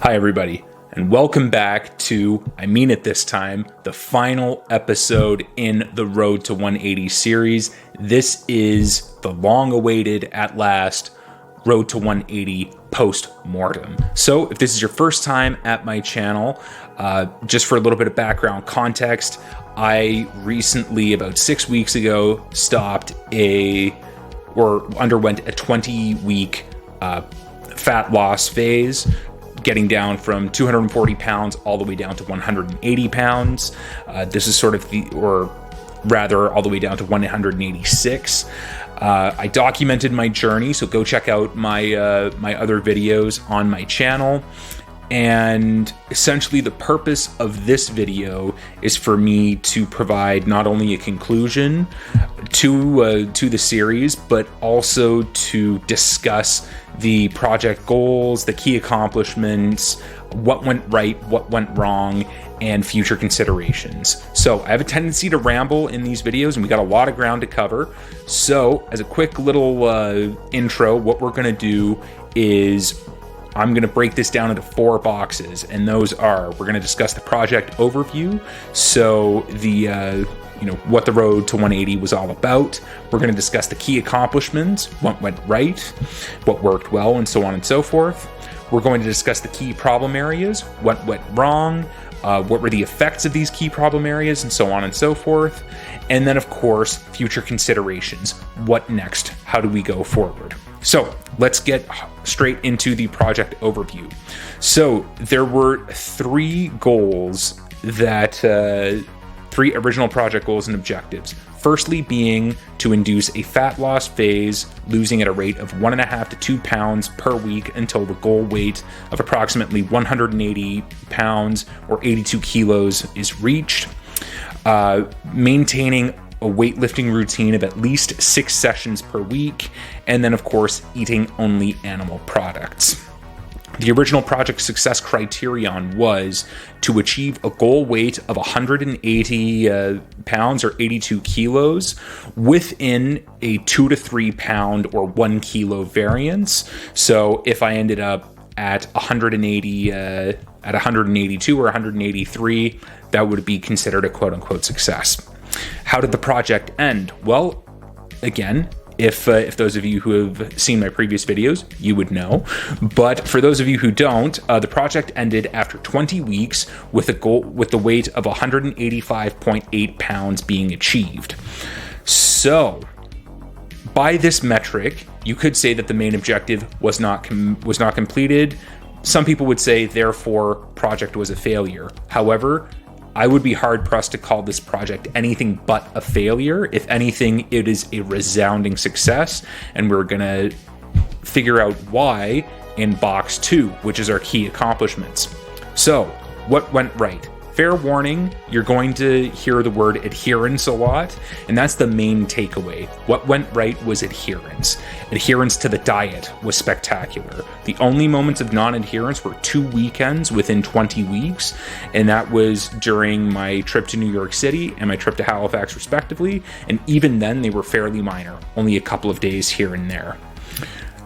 Hi, everybody, and welcome back to, I mean it this time, the final episode in the Road to 180 series. This is the long-awaited, at last, Road to 180 post-mortem. So, if this is your first time at my channel, just for a little bit of background context, I recently, about 6 weeks ago, underwent a 20-week fat loss phase, getting down from 240 pounds all the way down to 180 pounds. This is sort of all the way down to 186. I documented my journey, so go check out my other videos on my channel. And essentially the purpose of this video is for me to provide not only a conclusion to the series, but also to discuss the project goals, the key accomplishments, what went right, what went wrong, and future considerations. So I have a tendency to ramble in these videos, and we got a lot of ground to cover. So as a quick little intro, what we're going to do is I'm going to break this down into 4 boxes, and those are, we're going to discuss the project overview, so what the Road to 180 was all about. We're going to discuss the key accomplishments, what went right, what worked well, and so on and so forth. We're going to discuss the key problem areas, what went wrong, what were the effects of these key problem areas, and so on and so forth. And then, of course, future considerations. What next? How do we go forward? So let's get straight into the project overview. So there were 3 goals three original project goals and objectives. Firstly being to induce a fat loss phase, losing at a rate of 1.5 to 2 pounds per week until the goal weight of approximately 180 pounds or 82 kilos is reached. Maintaining a weightlifting routine of at least 6 sessions per week, and then of course eating only animal products. The original project success criterion was to achieve a goal weight of 180 pounds or 82 kilos within a 2 to 3 pound or 1 kilo variance. So if I ended up at 182 or 183, that would be considered a quote-unquote success. How did the project end? Well, again, if those of you who have seen my previous videos, you would know. But for those of you who don't, the project ended after 20 weeks with the weight of 185.8 pounds being achieved. So, by this metric, you could say that the main objective was not completed. Some people would say, therefore, project was a failure. However, I would be hard-pressed to call this project anything but a failure. If anything, it is a resounding success, and we're going to figure out why in box 2, which is our key accomplishments. So, what went right? Fair warning, you're going to hear the word adherence a lot, and that's the main takeaway. What went right was adherence. Adherence to the diet was spectacular. The only moments of non-adherence were 2 weekends within 20 weeks, and that was during my trip to New York City and my trip to Halifax, respectively, and even then they were fairly minor, only a couple of days here and there.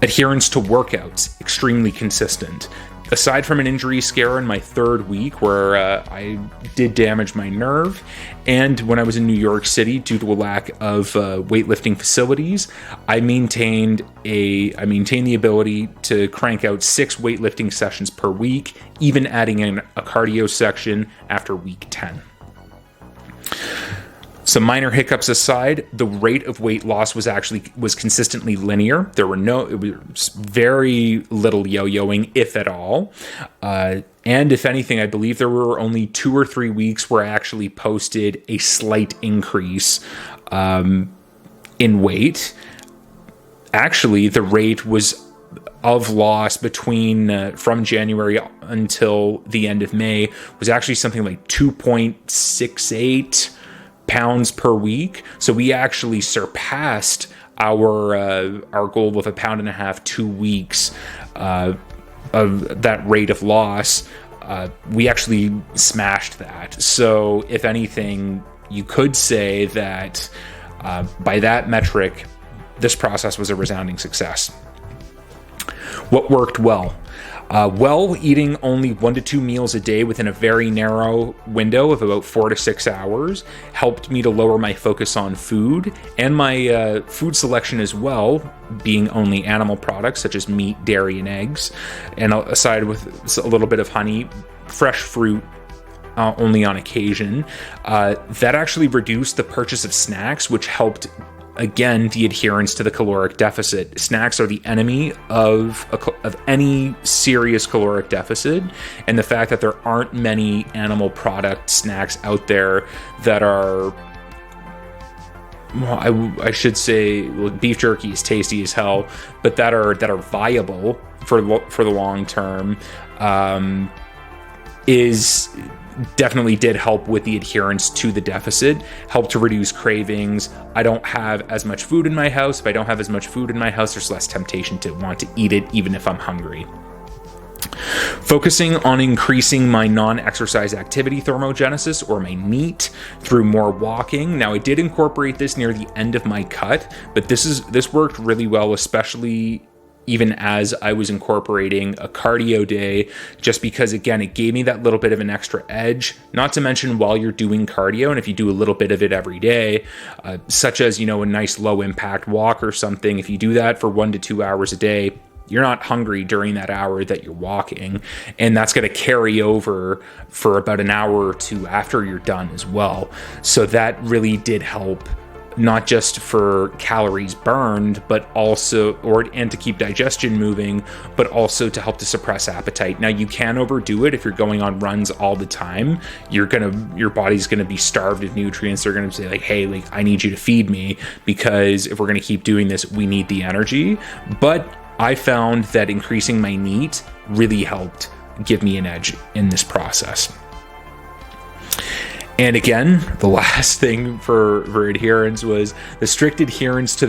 Adherence to workouts, extremely consistent. Aside from an injury scare in my 3rd week where I did damage my nerve, and when I was in New York City due to a lack of weightlifting facilities, I maintained the ability to crank out 6 weightlifting sessions per week, even adding in a cardio section after week 10. Some minor hiccups aside, the rate of weight loss was consistently linear. It was very little yo-yoing, if at all. And if anything, I believe there were only 2 or 3 weeks where I actually posted a slight increase in weight. Actually, the rate of loss from January until the end of May was actually something like 2.68 pounds per week. So we actually surpassed our goal of 1.5 pounds 2 weeks of that rate of loss. We actually smashed that. So if anything, you could say that by that metric, this process was a resounding success. What worked well? Eating only 1 to 2 meals a day within a very narrow window of about 4 to 6 hours helped me to lower my focus on food and my food selection as well, being only animal products such as meat, dairy, and eggs, and aside with a little bit of honey, fresh fruit, only on occasion. That actually reduced the purchase of snacks, which helped, again, the adherence to the caloric deficit. Snacks are the enemy of any serious caloric deficit, and the fact that there aren't many animal product snacks out there that are, well, I should say, beef jerky is tasty as hell, but that are viable for the long term, is definitely did help with the adherence to the deficit, helped to reduce cravings. I don't have as much food in my house. If I don't have as much food in my house, there's less temptation to want to eat it, even if I'm hungry. Focusing on increasing my non-exercise activity thermogenesis, or my NEAT, through more walking. Now, I did incorporate this near the end of my cut, but this worked really well, especially even as I was incorporating a cardio day, just because, again, it gave me that little bit of an extra edge, not to mention while you're doing cardio, and if you do a little bit of it every day, such as, a nice low impact walk or something, if you do that for 1 to 2 hours a day, you're not hungry during that hour that you're walking, and that's going to carry over for about an hour or two after you're done as well. So that really did help, not just for calories burned, but also, and to keep digestion moving, but also to help to suppress appetite. Now, you can overdo it if you're going on runs all the time. Your body's gonna be starved of nutrients. They're gonna say like, hey, like, I need you to feed me, because if we're gonna keep doing this, we need the energy. But I found that increasing my NEAT really helped give me an edge in this process. And again, the last thing for adherence was the strict adherence to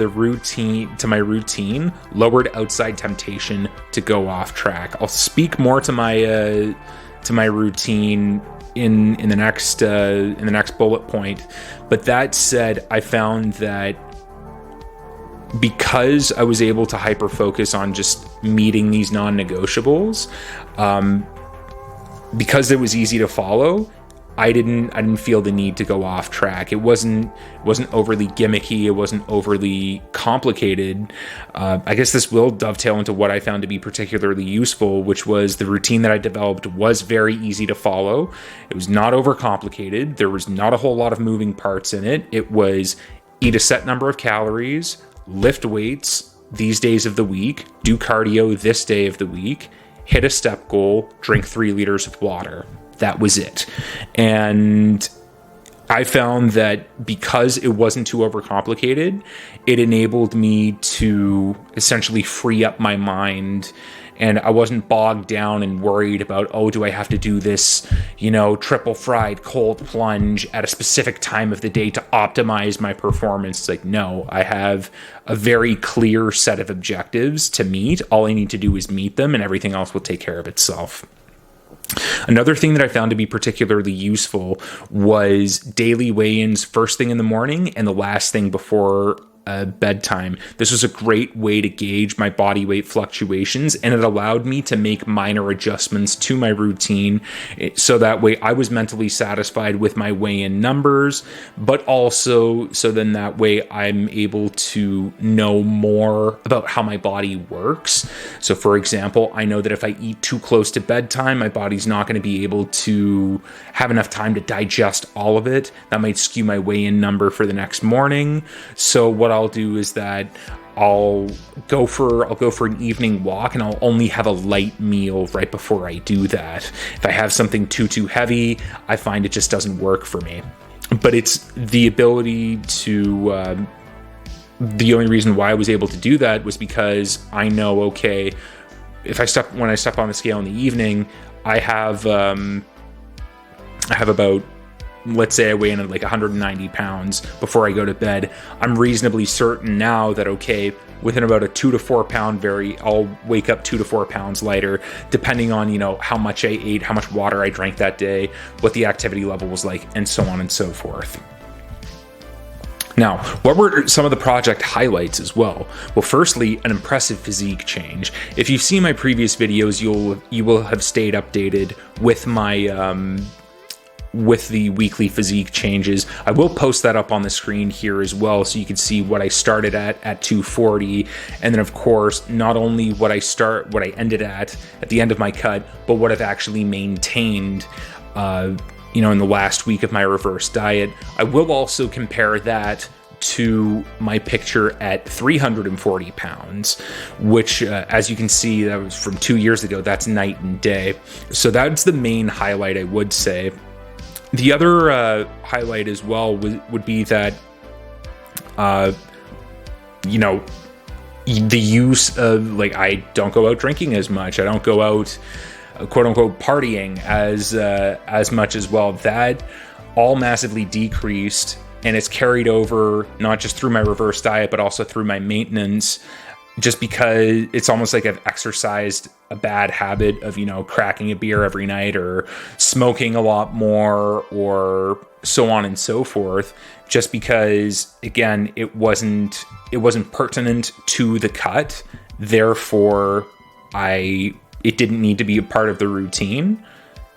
my routine lowered outside temptation to go off track. I'll speak more to my routine in the next bullet point. But that said, I found that because I was able to hyper focus on just meeting these non-negotiables, because it was easy to follow, I didn't feel the need to go off track. It wasn't overly gimmicky. It wasn't overly complicated. I guess this will dovetail into what I found to be particularly useful, which was the routine that I developed was very easy to follow. It was not overcomplicated. There was not a whole lot of moving parts in it. It was eat a set number of calories, lift weights these days of the week, do cardio this day of the week, hit a step goal, drink 3 liters of water. That was it. And I found that because it wasn't too overcomplicated, it enabled me to essentially free up my mind, and I wasn't bogged down and worried about, oh, do I have to do this, triple fried cold plunge at a specific time of the day to optimize my performance. It's like, no, I have a very clear set of objectives to meet. All I need to do is meet them, and everything else will take care of itself. Another thing that I found to be particularly useful was daily weigh-ins first thing in the morning and the last thing before bedtime. This was a great way to gauge my body weight fluctuations, and it allowed me to make minor adjustments to my routine, so that way I was mentally satisfied with my weigh-in numbers, but also so then that way I'm able to know more about how my body works. So for example, I know that if I eat too close to bedtime, my body's not going to be able to have enough time to digest all of it. That might skew my weigh-in number for the next morning. So what I'll do is that I'll go for an evening walk, and I'll only have a light meal right before I do that. If I have something too heavy, I find it just doesn't work for me. But it's the ability to the only reason why I was able to do that was because I know, okay, when I step on the scale in the evening, I have about, let's say I weigh in at like 190 pounds before I go to bed. I'm reasonably certain now that, okay, within about a 2 to 4 pound I'll wake up 2 to 4 pounds lighter, depending on, how much I ate, how much water I drank that day, what the activity level was like, and so on and so forth. Now, what were some of the project highlights as well? Well, firstly, an impressive physique change. If you've seen my previous videos, you will have stayed updated with my with the weekly physique changes. I will post that up on the screen here as well, so you can see what I started at 240, and then of course not only what I ended at the end of my cut, but what I've actually maintained in the last week of my reverse diet. I will also compare that to my picture at 340 pounds, which as you can see, that was from 2 years ago. That's night and day. So that's the main highlight, I would say. The other highlight as well would be that, the use of, I don't go out drinking as much. I don't go out, quote unquote, partying as much as well. That all massively decreased, and it's carried over not just through my reverse diet, but also through my maintenance, just because it's almost like I've exercised a bad habit of, cracking a beer every night or smoking a lot more or so on and so forth, just because, again, it wasn't pertinent to the cut. Therefore, it didn't need to be a part of the routine.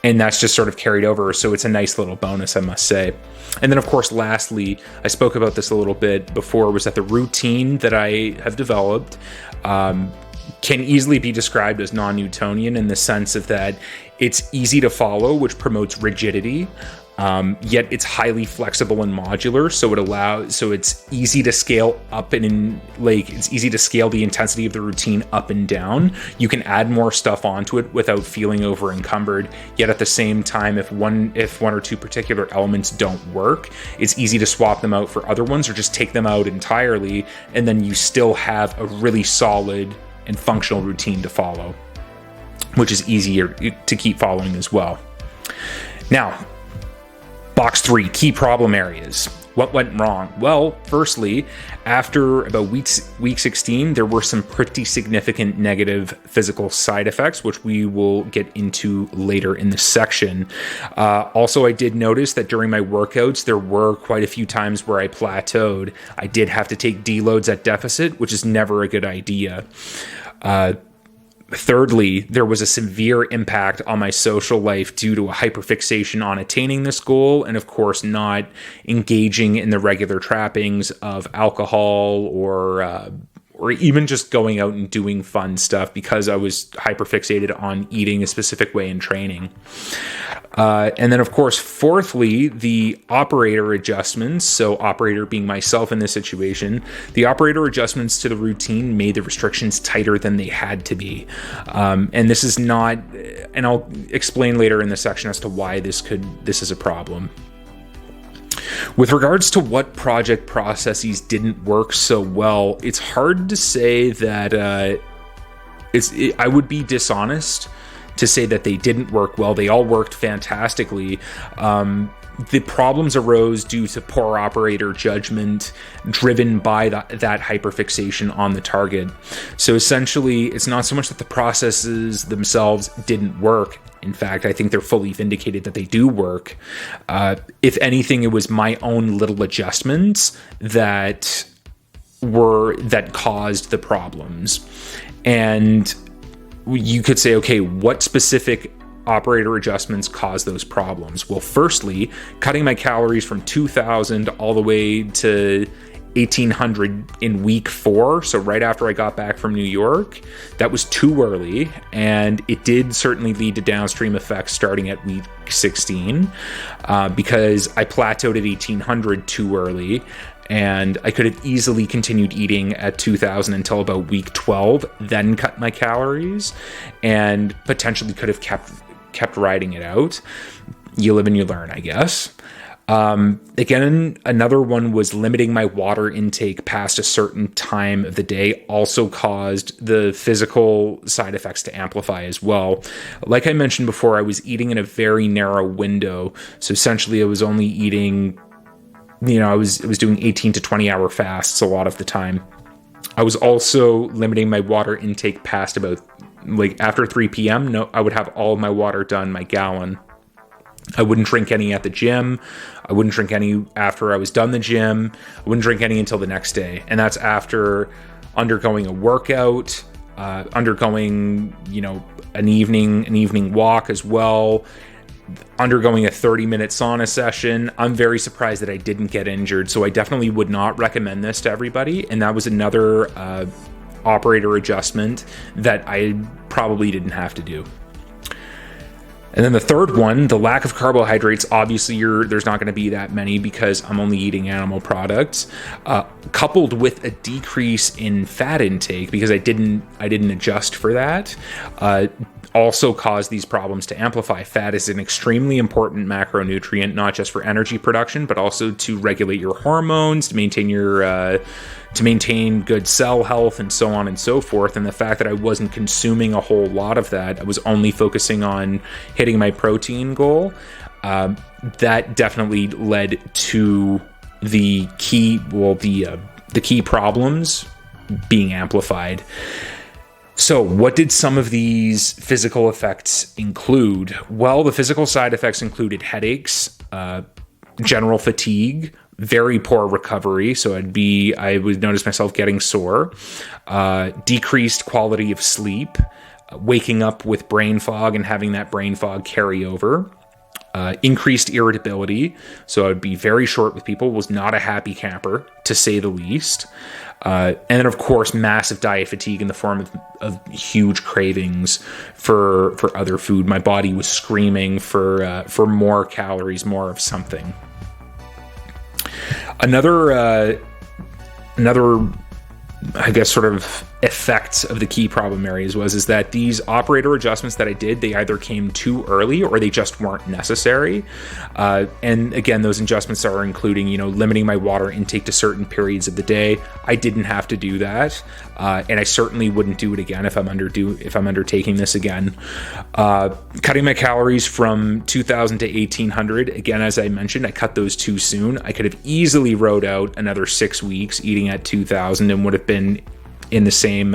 And that's just sort of carried over. So it's a nice little bonus, I must say. And then, of course, lastly, I spoke about this a little bit before, was that the routine that I have developed can easily be described as non-Newtonian, in the sense of that it's easy to follow, which promotes rigidity. Yet it's highly flexible and modular, so it's easy to scale up it's easy to scale the intensity of the routine up and down. You can add more stuff onto it without feeling over encumbered. Yet at the same time, if one or two particular elements don't work, it's easy to swap them out for other ones, or just take them out entirely, and then you still have a really solid and functional routine to follow, which is easier to keep following as well. Now, Box 3, key problem areas. What went wrong? Well, firstly, after about week 16, there were some pretty significant negative physical side effects, which we will get into later in this section. Also, I did notice that during my workouts, there were quite a few times where I plateaued. I did have to take deloads at deficit, which is never a good idea. Thirdly, there was a severe impact on my social life due to a hyperfixation on attaining this goal, and of course not engaging in the regular trappings of alcohol or even just going out and doing fun stuff, because I was hyperfixated on eating a specific way in training. And then, of course, fourthly, the operator adjustments. So operator being myself in this situation, the operator adjustments to the routine made the restrictions tighter than they had to be. And this is not, and I'll explain later in the section as to why this is a problem. With regards to what project processes didn't work so well, it's hard to say that I would be dishonest to say that they didn't work well. They all worked fantastically. The problems arose due to poor operator judgment driven by that hyperfixation on the target. So essentially, it's not so much that the processes themselves didn't work. In fact, I think they're fully vindicated that they do work. If anything, it was my own little adjustments that caused the problems. And you could say, okay, what specific operator adjustments cause those problems? Well, firstly, cutting my calories from 2,000 all the way to 1,800 in week 4, so right after I got back from New York, that was too early, and it did certainly lead to downstream effects starting at week 16, because I plateaued at 1,800 too early, and I could have easily continued eating at 2,000 until about week 12, then cut my calories, and potentially could have kept riding it out. You live and you learn, I guess. Again, another one was limiting my water intake past a certain time of the day also caused the physical side effects to amplify as well. Like I mentioned before, I was eating in a very narrow window. So essentially I was only eating, I was doing 18 to 20 hour fasts a lot of the time. I was also limiting my water intake past about after 3 p.m. I would have all of my water done, my gallon. I wouldn't drink any at the gym. I wouldn't drink any after I was done the gym. I wouldn't drink any until the next day. And that's after undergoing a workout, undergoing, an evening walk as well, undergoing a 30-minute sauna session. I'm very surprised that I didn't get injured. So I definitely would not recommend this to everybody. And that was another operator adjustment that I probably didn't have to do. And then the third one, the lack of carbohydrates. Obviously, there's not going to be that many because I'm only eating animal products, coupled with a decrease in fat intake because I didn't adjust for that. Also caused these problems to amplify. Fat is an extremely important macronutrient, not just for energy production, but also to regulate your hormones, to maintain good cell health, and so on and so forth. And the fact that I wasn't consuming a whole lot of that, I was only focusing on hitting my protein goal, that definitely led to the key problems being amplified. So what did some of these physical effects include? Well, the physical side effects included headaches, general fatigue, very poor recovery. So I would notice myself getting sore, decreased quality of sleep, waking up with brain fog and having that brain fog carry over, increased irritability. So I would be very short with people, was not a happy camper, to say the least. And then, of course, massive diet fatigue in the form of huge cravings for other food. My body was screaming for more calories, more of something. Another, I guess, sort of effects of the key problem areas is that these operator adjustments that I did, they either came too early or they just weren't necessary. And again, those adjustments are including, limiting my water intake to certain periods of the day. I didn't have to do that. And I certainly wouldn't do it again if I'm undertaking this again. Cutting my calories from 2,000 to 1,800. Again, as I mentioned, I cut those too soon. I could have easily rode out another 6 weeks eating at 2,000 and would have been in the same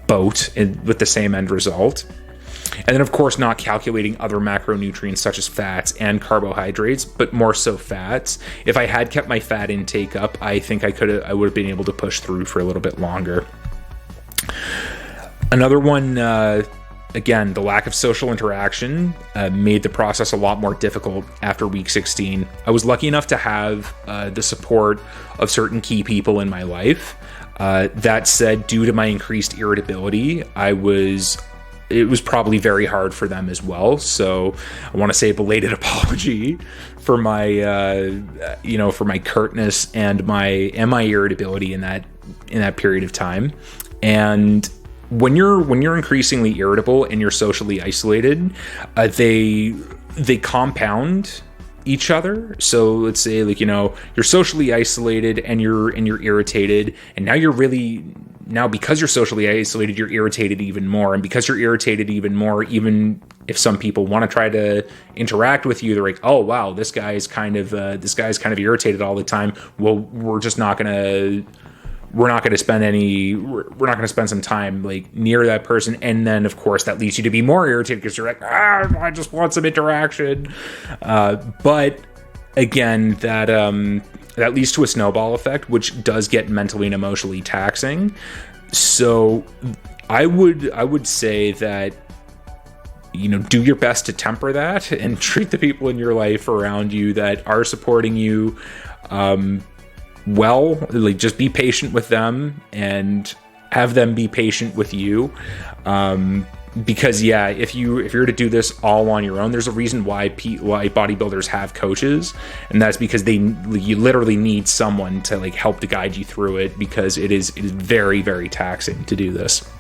boat with the same end result. And then, of course, not calculating other macronutrients such as fats and carbohydrates, but more so fats. If I had kept my fat intake up, I think I would have been able to push through for a little bit longer. Another one, again, the lack of social interaction made the process a lot more difficult after week 16. I was lucky enough to have the support of certain key people in my life. That said, due to my increased irritability, it was probably very hard for them as well. So I want to say a belated apology for my, for my curtness and my irritability in that period of time. And when you're increasingly irritable and you're socially isolated, they compound each other. So let's say you're socially isolated and you're irritated, and now because you're socially isolated, you're irritated even more. And because you're irritated even more, even if some people want to try to interact with you, they're like, oh wow, this guy's kind of irritated all the time. Well, we're not going to spend some time near that person. And then of course that leads you to be more irritated because you're like, I just want some interaction. But again, that leads to a snowball effect, which does get mentally and emotionally taxing. So I would say that, do your best to temper that and treat the people in your life around you that are supporting you, well. Just be patient with them and have them be patient with you. Because if you're to do this all on your own, there's a reason why bodybuilders have coaches, and that's because you literally need someone to help to guide you through it, because it is very, very taxing to do this.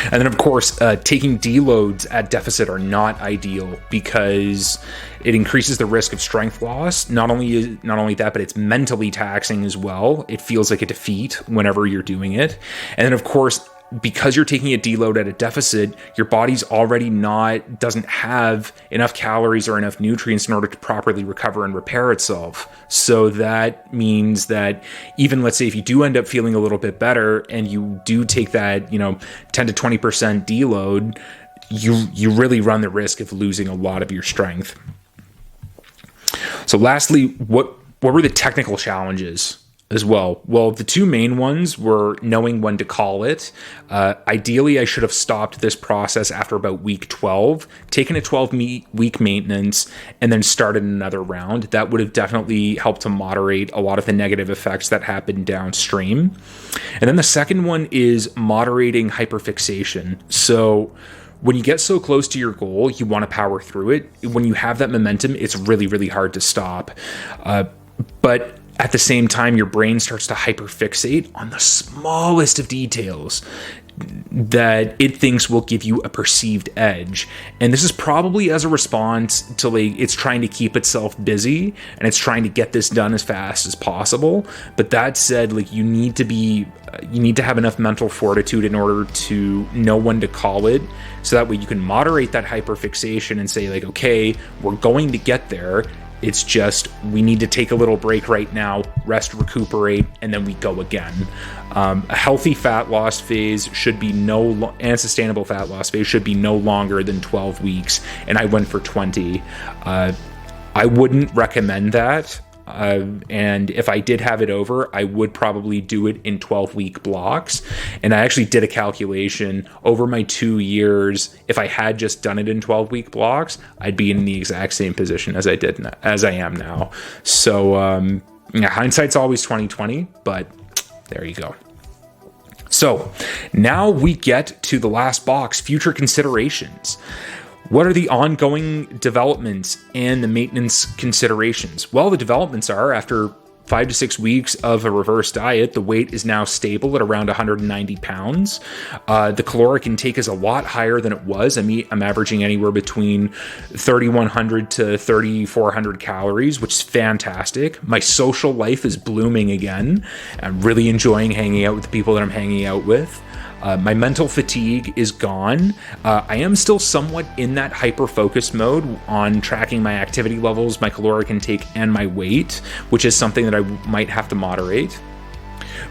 And then, of course, taking deloads at deficit are not ideal because it increases the risk of strength loss. Not only that, but it's mentally taxing as well. It feels like a defeat whenever you're doing it. And then, of course, because you're taking a deload at a deficit, your body's already doesn't have enough calories or enough nutrients in order to properly recover and repair itself. So that means that even, let's say, if you do end up feeling a little bit better and you do take that, 10 to 20% deload, you really run the risk of losing a lot of your strength. So lastly, what were the technical challenges as well? Well, the two main ones were knowing when to call it. Ideally, I should have stopped this process after about week 12, taken a 12-week maintenance, and then started another round. That would have definitely helped to moderate a lot of the negative effects that happened downstream. And then the second one is moderating hyperfixation. So when you get so close to your goal, you want to power through it. When you have that momentum, it's really, really hard to stop. But at the same time, your brain starts to hyperfixate on the smallest of details that it thinks will give you a perceived edge. And this is probably as a response to, like, it's trying to keep itself busy and it's trying to get this done as fast as possible. But that said, like, you need to have enough mental fortitude in order to know when to call it, so that way you can moderate that hyperfixation and say, like, okay, we're going to get there. It's just we need to take a little break right now, rest, recuperate, and then we go again. A healthy fat loss phase should be and sustainable fat loss phase should be no longer than 12 weeks, and I went for 20. I wouldn't recommend that. And if I did have it over, I would probably do it in 12-week blocks. And I actually did a calculation over my 2 years. If I had just done it in 12-week blocks, I'd be in the exact same position as I am now. So hindsight's always 20/20, but there you go. So now we get to the last box, future considerations. What are the ongoing developments and the maintenance considerations? Well, the developments are, after 5 to 6 weeks of a reverse diet, the weight is now stable at around 190 pounds. The caloric intake is a lot higher than it was. I'm averaging anywhere between 3,100 to 3,400 calories, which is fantastic. My social life is blooming again. I'm really enjoying hanging out with the people that I'm hanging out with. My mental fatigue is gone. I am still somewhat in that hyper-focus mode on tracking my activity levels, my caloric intake, and my weight, which is something that I might have to moderate.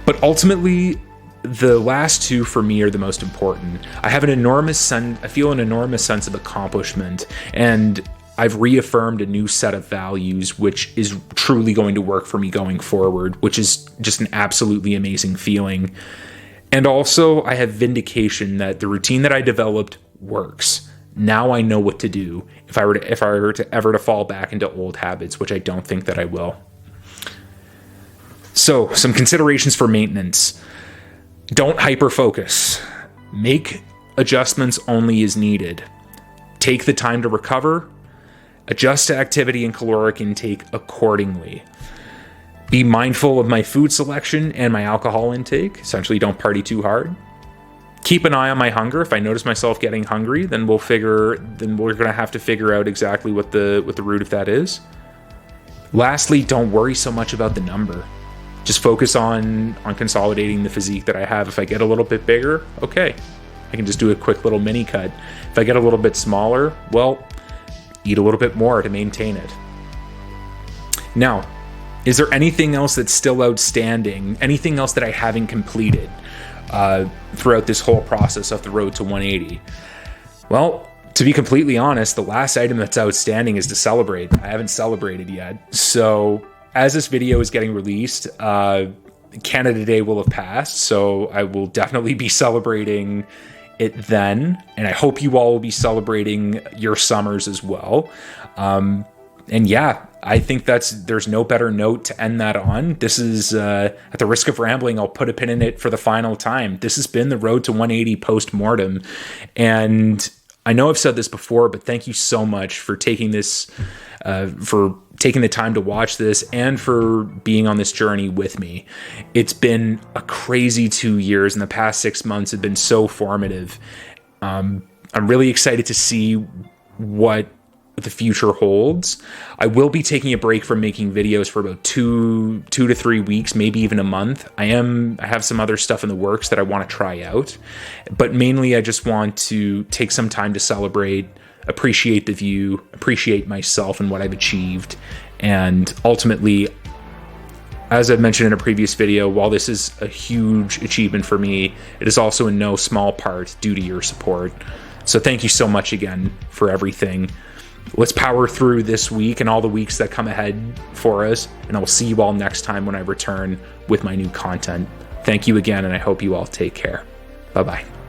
But ultimately, the last two for me are the most important. I feel an enormous sense of accomplishment, and I've reaffirmed a new set of values, which is truly going to work for me going forward, which is just an absolutely amazing feeling. And also, I have vindication that the routine that I developed works. Now I know what to do if I were to ever fall back into old habits, which I don't think that I will. So, some considerations for maintenance. Don't hyper-focus. Make adjustments only as needed. Take the time to recover. Adjust to activity and caloric intake accordingly. Be mindful of my food selection and my alcohol intake. Essentially, don't party too hard. Keep an eye on my hunger. If I notice myself getting hungry, then we're going to have to figure out exactly what the root of that is. Lastly, don't worry so much about the number. Just focus on consolidating the physique that I have. If I get a little bit bigger, okay, I can just do a quick little mini cut. If I get a little bit smaller, well, eat a little bit more to maintain it. Now, is there anything else that's still outstanding? Anything else that I haven't completed throughout this whole process of the road to 180? Well, to be completely honest, the last item that's outstanding is to celebrate. I haven't celebrated yet. So as this video is getting released, Canada Day will have passed. So I will definitely be celebrating it then. And I hope you all will be celebrating your summers as well. And yeah, I think there's no better note to end that on. This is, at the risk of rambling, I'll put a pin in it for the final time. This has been the road to 180 post-mortem. And I know I've said this before, but thank you so much for taking the time to watch this and for being on this journey with me. It's been a crazy 2 years, and the past 6 months have been so formative. I'm really excited to see what the future holds. I will be taking a break from making videos for about 2 to 3 weeks, maybe even a month. I have some other stuff in the works that I want to try out, but mainly I just want to take some time to celebrate, appreciate the view, appreciate myself and what I've achieved. And ultimately, as I've mentioned in a previous video, while this is a huge achievement for me, it is also in no small part due to your support. So thank you so much again for everything. Let's power through this week and all the weeks that come ahead for us, and I will see you all next time when I return with my new content. Thank you again, and I hope you all take care. Bye-bye.